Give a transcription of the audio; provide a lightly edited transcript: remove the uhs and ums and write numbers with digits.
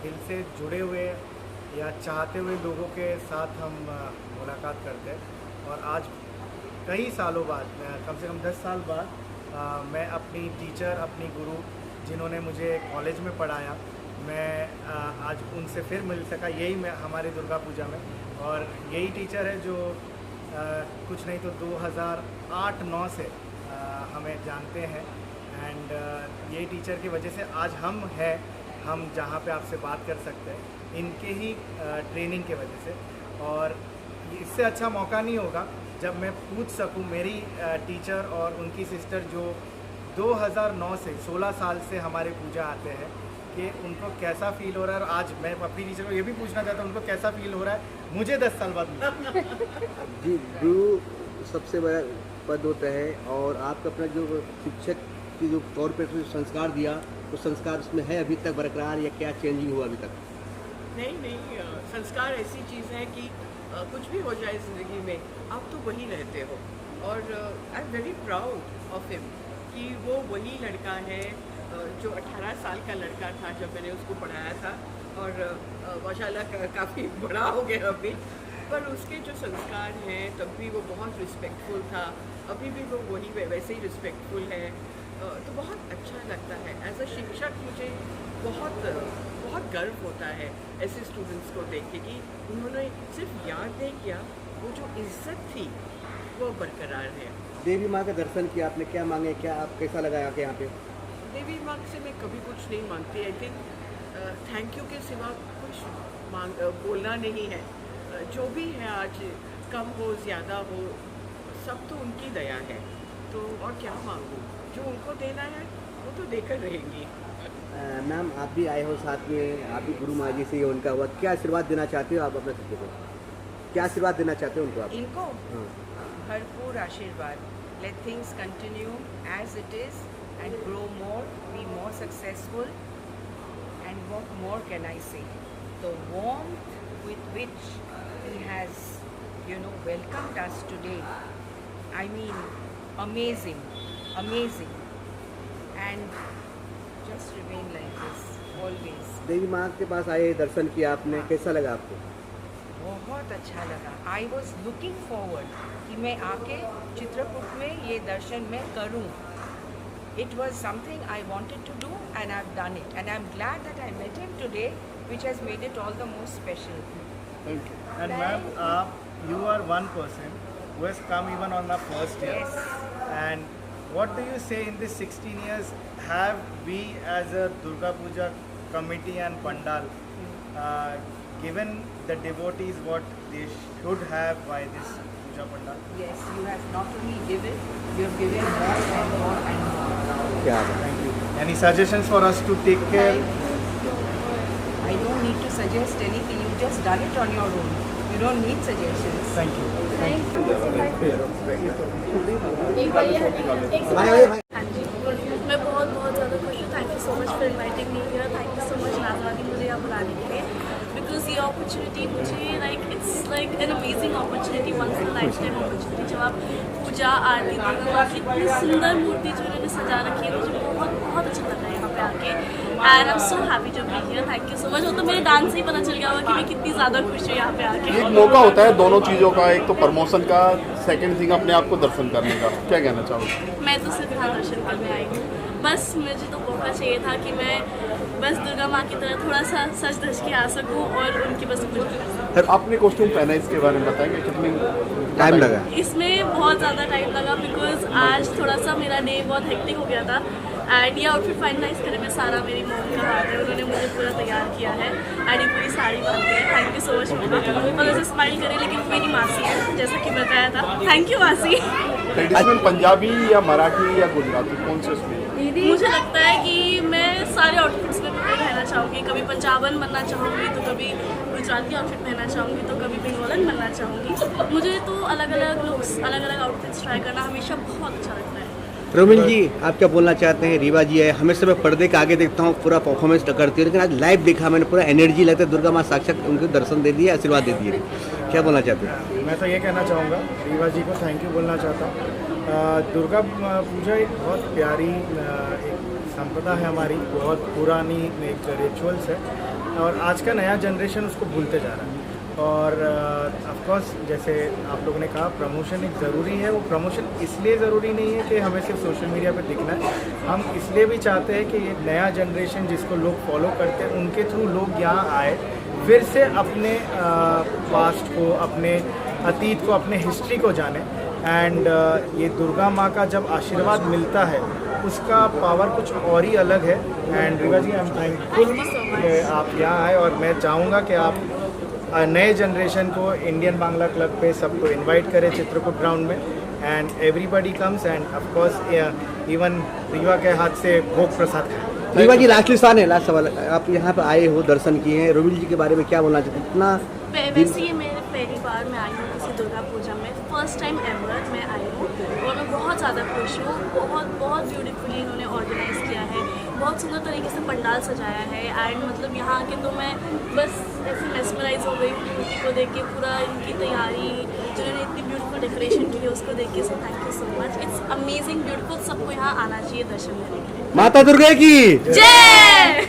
दिल से जुड़े हुए या चाहते हुए लोगों के साथ हम मुलाकात करते हैं। और आज कई सालों बाद, कम से कम 10 साल बाद, मैं अपनी टीचर, अपनी गुरु, जिन्होंने मुझे कॉलेज में पढ़ाया, मैं आज उनसे फिर मिल सका, यही मैं हमारे दुर्गा पूजा में। और यही टीचर है जो कुछ नहीं तो 2008-9 से हमें जानते हैं। एंड यही टीचर की वजह से आज हम जहाँ पे आपसे बात कर सकते हैं, इनके ही ट्रेनिंग के वजह से। और इससे अच्छा मौका नहीं होगा जब मैं पूछ सकूं मेरी टीचर और उनकी सिस्टर जो 2009 से 16 साल से हमारे पूजा आते हैं, कि उनको कैसा फील हो रहा है। और आज मैं अपनी टीचर को ये भी पूछना चाहता हूँ उनको कैसा फील हो रहा है मुझे 10 साल बाद मिला। जी, गुरु सबसे बड़ा पद होता है और आपका अपना जो शिक्षक की जो तौर पे जो संस्कार दिया, वो संस्कार उसमें है अभी तक बरकरार या क्या चेंजिंग हुआ अभी तक? नहीं, संस्कार ऐसी चीज़ है कि कुछ भी हो जाए ज़िंदगी में आप तो वही रहते हो। और I am very proud of him कि वो वही लड़का है जो 18 साल का लड़का था जब मैंने उसको पढ़ाया था। और माशाल्लाह काफ़ी बड़ा हो गया अभी, पर उसके जो संस्कार हैं तब भी वो बहुत रिस्पेक्टफुल था, अभी भी वो वही वैसे ही रिस्पेक्टफुल है। तो बहुत अच्छा लगता है। एज अ शिक्षक मुझे बहुत गर्व होता है ऐसे स्टूडेंट्स को देख के कि उन्होंने सिर्फ याद नहीं किया, वो जो इज्जत थी वो बरकरार है। देवी माँ का दर्शन किया आपने, क्या मांगे, क्या आप कैसा लगा आके यहाँ पे? देवी माँ से मैं कभी कुछ नहीं मांगती। आई थिंक थैंक यू के सिवा कुछ बोलना नहीं है। जो भी है आज, कम हो ज़्यादा हो, सब तो उनकी दया है। तो और क्या मांगूँ, जो उनको देना है वो तो देकर रहेंगी। मैम, आप भी आए हो साथ में, आप भी गुरु माँ जी से ही उनका हुआ, क्या आशीर्वाद देना चाहते हो आप अपने सबके को? क्या आशीर्वाद देना चाहते हो उनको आप? इनको हाँ। भरपूर आशीर्वाद। Let things continue as it is and grow more, be more successful and what more can I say. The warmth with which he has welcomed us today, I mean amazing, and just remain like this always. देवी माँ के पास आए, दर्शन किया आपने, कैसा लगा आपको? बहुत अच्छा लगा। आई वॉज लुकिंग फॉरवर्ड कि मैं आके चित्रकूट में ये दर्शन मैं करूं। It was something I wanted to do and I have done it, and I am glad that I met him today, which has made it all the most special. Thank you. And ma'am, you are one person who has come even on the first year. Yes. And what do you say in this 16 years have we as a Durga Puja committee and Pandal given the devotees what they should have by this Puja Pandal? Yes, you have not only given, you have given more and more and more. क्या बात है। Thank you. Any suggestions for us to take care? I don't need to suggest anything, you just done it on your own. You don't need suggestions. Thank you. भाई भाई भाई हाँ जी, मैं बहुत ज़्यादा खुश हूँ। Thank you so much for inviting me here. Thank you so much नाजवानी मुझे यहाँ बुलाने के लिए, बिकॉज ये अपॉर्चुनिटी मुझे it's like an amazing opportunity, once in life time opportunity. जब आप पूजा आरती दुर्गा माँ की इतनी सुंदर मूर्ति जो इन्होंने सजा रखी है, मुझे बहुत अच्छा लगा है यहाँ पे आके। And I am so happy to be here. Thank you so much. वो तो मेरे डांस से ही पता चल गया होगा कि मैं कितनी ज़्यादा खुश हूँ यहाँ पे आके। एक मौका होता है दोनों चीज़ों का, एक तो प्रमोशन का, सेकंड थिंग अपने आप को दर्शन करने का, क्या कहना चाहोगे? मैं तो सिर्फ यहाँ दर्शन करने आई हूँ। बस मुझे तो मौका चाहिए था कि मैं बस दुर्गा माँ की तरह थोड़ा सा सज धज के आ सकूँ और उनकी बस पूजा कर सकूँ। सर, आपने कॉस्ट्यूम पहना है, इसके बारे में बताएंगे कितनी टाइम लगा? इसमें बहुत ज़्यादा टाइम लगा, बिकॉज आज थोड़ा सा मेरा डे बहुत हेक्टिक हो गया था। एंड ये आउटफिट फाइनलाइज करने में सारा मेरी मॉम का हाथ है, उन्होंने मुझे पूरा तैयार किया है। एंड ये पूरी साड़ी बांध के, थैंक यू सो मच मम्मा। और ऐसे स्माइल करें, लेकिन वो मेरी मासी है जैसा कि बताया था। थैंक यू मासी। ट्रेडिशनल पंजाबी या मराठी या गुजराती, कौन से उसमें? मुझे लगता है कि मैं सारे आउटफिट्स में रहना चाहूँगी। कभी पंजाबन बनना चाहूँगी, तो कभी गुजराती आउटफिट पहनना चाहूँगी, तो कभी बंगालन बनना चाहूँगी। मुझे तो अलग अलग लुक्स, अलग अलग आउटफिट्स ट्राई करना हमेशा बहुत अच्छा लगता है। रोमिल जी, आप क्या बोलना चाहते हैं? रीवा जी है, हमेशा मैं पर्दे के आगे देखता हूँ, पूरा परफॉर्मेंस करती है, लेकिन आज लाइव देखा मैंने, पूरा एनर्जी लगता है, दुर्गा माँ साक्षात उनको दर्शन दे दिए, आशीर्वाद दे दिए। क्या बोलना चाहते हैं? मैं तो ये कहना चाहूँगा, रीवा जी को थैंक यू बोलना चाहता हूँ। दुर्गा पूजा एक बहुत प्यारी एक संपदा है हमारी, बहुत पुरानी एक रिचुअल्स है और आज का नया जनरेशन उसको भूलते जा रहा है। और ऑफ कोर्स जैसे आप लोगों ने कहा प्रमोशन एक ज़रूरी है, वो प्रमोशन इसलिए ज़रूरी नहीं है कि हमें सिर्फ सोशल मीडिया पे दिखना है, हम इसलिए भी चाहते हैं कि ये नया जनरेशन जिसको लोग फॉलो करते हैं उनके थ्रू लोग यहाँ आए, फिर से अपने पास्ट को, अपने अतीत को, अपने हिस्ट्री को जाने। एंड ये दुर्गा माँ का जब आशीर्वाद मिलता है उसका पावर कुछ और ही अलग है। And Reeva ji I am thankful कि आप यहाँ आए और मैं चाहूँगा कि आप नए जनरेशन को इंडियन बांग्ला क्लब पे सबको इनवाइट करें चित्रकूट ग्राउंड में and everybody comes end of course even Rewa के हाथ से भोग प्रसाद खाएं। रीवा जी लास्ट सवाल है, लास्ट सवाल, आप यहाँ पे आए हो, दर्शन किए हैं, रोबिल जी के बारे में क्या बोलना चाहते हैं? इतना वैसे ये मेरे पहली बार मैं आई हूँ किसी दुर्गा पूजा में, फर्स्ट टाइम एवर मैं आई हूँ और मैं बहुत ज़्यादा खुश हूँ। बहुत बहुत ब्यूटीफुली इन्होंने ऑर्गेनाइज़ किया है, बहुत सुंदर तरीके से पंडाल सजाया है एंड मतलब यहाँ आके तो मैं बस ऐसे मेस्मराइज हो गई मूर्ति को देख के, पूरा इनकी तैयारी, जिन्होंने इतनी ब्यूटीफुल डेकोरेशन की है उसको देख के। So thank you so much, it's amazing beautiful, सबको यहाँ आना चाहिए दर्शन करने के लिए। माता दुर्गा की जय।